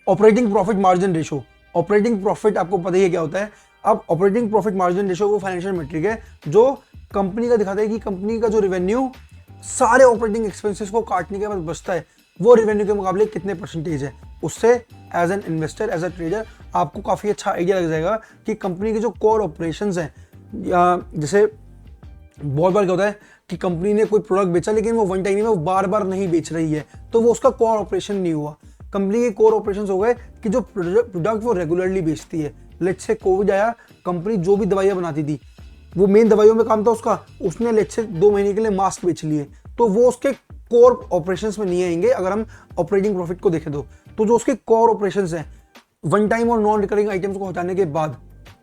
Operating profit margin ratio. Operating profit आपको पता ही है क्या होता है। अब ऑपरेटिंग प्रॉफिट मार्जिन रेशो वो फाइनेंशियल मेट्रिक है जो कंपनी का दिखाता है कि कंपनी का जो रेवेन्यू सारे ऑपरेटिंग एक्सपेंसेस को काटने के बाद बचता है वो रेवेन्यू के मुकाबले कितने परसेंटेज है। उससे as an investor, as a trader आपको काफ़ी अच्छा आइडिया लग जाएगा कि कंपनी के जो कोर ऑपरेशंस हैं, या जैसे बहुत बार क्या होता है कि कंपनी ने कोई प्रोडक्ट बेचा लेकिन वो वन टाइम में वो बार बार नहीं बेच रही है, तो वो उसका कोर ऑपरेशन नहीं हुआ। कंपनी के कोर ऑपरेशंस हो गए कि जो प्रोडक्ट वो रेगुलरली बेचती है। लेट्स से कोविड आया, कंपनी जो भी दवाइयाँ बनाती थी वो मेन दवाइयों में काम था उसका, उसने लेट्स से 2 महीने के लिए मास्क बेच लिए, तो वो उसके कोर ऑपरेशंस में नहीं आएंगे। अगर हम ऑपरेटिंग प्रॉफिट को देखें तो जो उसके कोर ऑपरेशंस हैं वन टाइम और नॉन रिकरिंग आइटम्स को हटाने के बाद,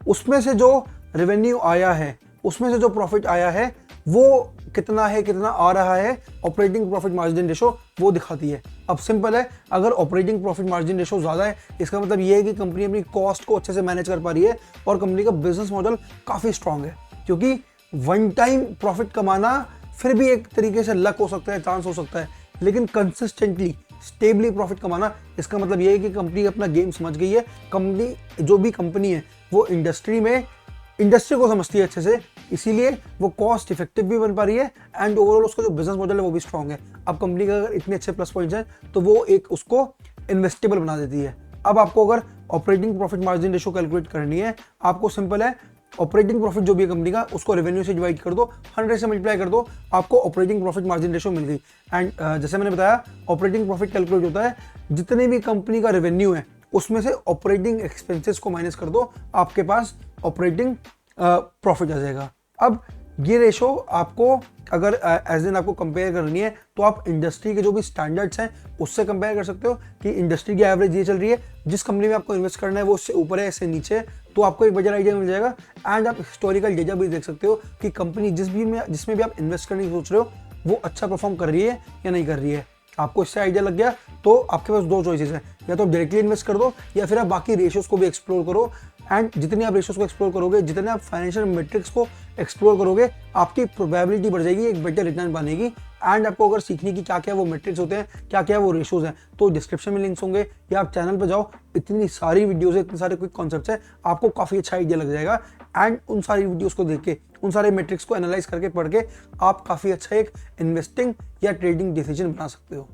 उसमें से जो रेवेन्यू आया है, उसमें से जो प्रॉफिट आया है वो कितना है, कितना आ रहा है, ऑपरेटिंग प्रॉफिट मार्जिन रेशो वो दिखाती है। अब सिंपल है, अगर ऑपरेटिंग प्रॉफिट मार्जिन रेशो ज़्यादा है इसका मतलब ये है कि कंपनी अपनी कॉस्ट को अच्छे से मैनेज कर पा रही है और कंपनी का बिजनेस मॉडल काफ़ी स्ट्रांग है। क्योंकि वन टाइम प्रॉफिट कमाना फिर भी एक तरीके से लक हो सकता है, चांस हो सकता है, लेकिन कंसिस्टेंटली स्टेबली प्रॉफिट कमाना इसका मतलब ये है कि कंपनी अपना गेम समझ गई है। कंपनी जो भी कंपनी है वो इंडस्ट्री को समझती है अच्छे से, इसीलिए वो कॉस्ट इफेक्टिव भी बन पा रही है एंड ओवरऑल उसका जो बिजनेस मॉडल है वो भी स्ट्रांग है। अब कंपनी का अगर इतने अच्छे प्लस पॉइंट्स हैं तो वो एक उसको इन्वेस्टेबल बना देती है। अब आपको अगर operating profit margin ratio calculate करनी है, आपको सिंपल है, ऑपरेटिंग प्रॉफिट जो भी है कंपनी का उसको रेवेन्यू से डिवाइड कर दो, 100 से मल्टीप्लाई कर दो, आपको ऑपरेटिंग प्रॉफिट मार्जिन रेशो मिल गई। एंड जैसे मैंने बताया ऑपरेटिंग प्रॉफिट कैलकुलेट होता है जितने भी कंपनी का रेवेन्यू है उसमें से ऑपरेटिंग एक्सपेंसेस को माइनस कर दो, आपके पास ऑपरेटिंग प्रॉफिट आ जाएगा। अब ये रेशो आपको अगर एज एन आपको कंपेयर करनी है तो आप इंडस्ट्री के जो भी स्टैंडर्ड्स हैं उससे कंपेयर कर सकते हो कि इंडस्ट्री की एवरेज ये चल रही है, जिस कंपनी में आपको इन्वेस्ट करना है वो उससे ऊपर है, इससे नीचे है, तो आपको एक बेटर आइडिया मिल जाएगा। एंड आप हिस्टोरिकल डेटा भी देख सकते हो कि कंपनी जिसमें भी आप इन्वेस्ट करने की सोच रहे हो वो अच्छा परफॉर्म कर रही है या नहीं कर रही है। आपको इससे आइडिया लग गया तो आपके पास 2 चॉइसेस हैं, या तो डायरेक्टली इन्वेस्ट कर दो या फिर आप बाकी रेशियोज को भी एक्सप्लोर करो। एंड जितने आप रेशियोज को एक्सप्लोर करोगे, जितने आप फाइनेंशियल मेट्रिक्स को एक्सप्लोर करोगे, आपकी प्रोबेबिलिटी बढ़ जाएगी एक बेटर रिटर्न पाने की। एंड आपको अगर सीखने की क्या क्या वो मेट्रिक्स होते हैं, क्या क्या वो रेशियोज हैं, तो डिस्क्रिप्शन में लिंक्स होंगे या आप चैनल पर जाओ, इतनी सारी वीडियोज है, इतने सारे क्विक कॉन्सेप्ट्स है, आपको काफ़ी अच्छा आइडिया लग जाएगा। एंड उन सारी वीडियोज़ को देख के, उन सारे मेट्रिक्स को एनालाइज करके पढ़ के आप काफ़ी अच्छा एक इन्वेस्टिंग या ट्रेडिंग डिसीजन बना सकते हो।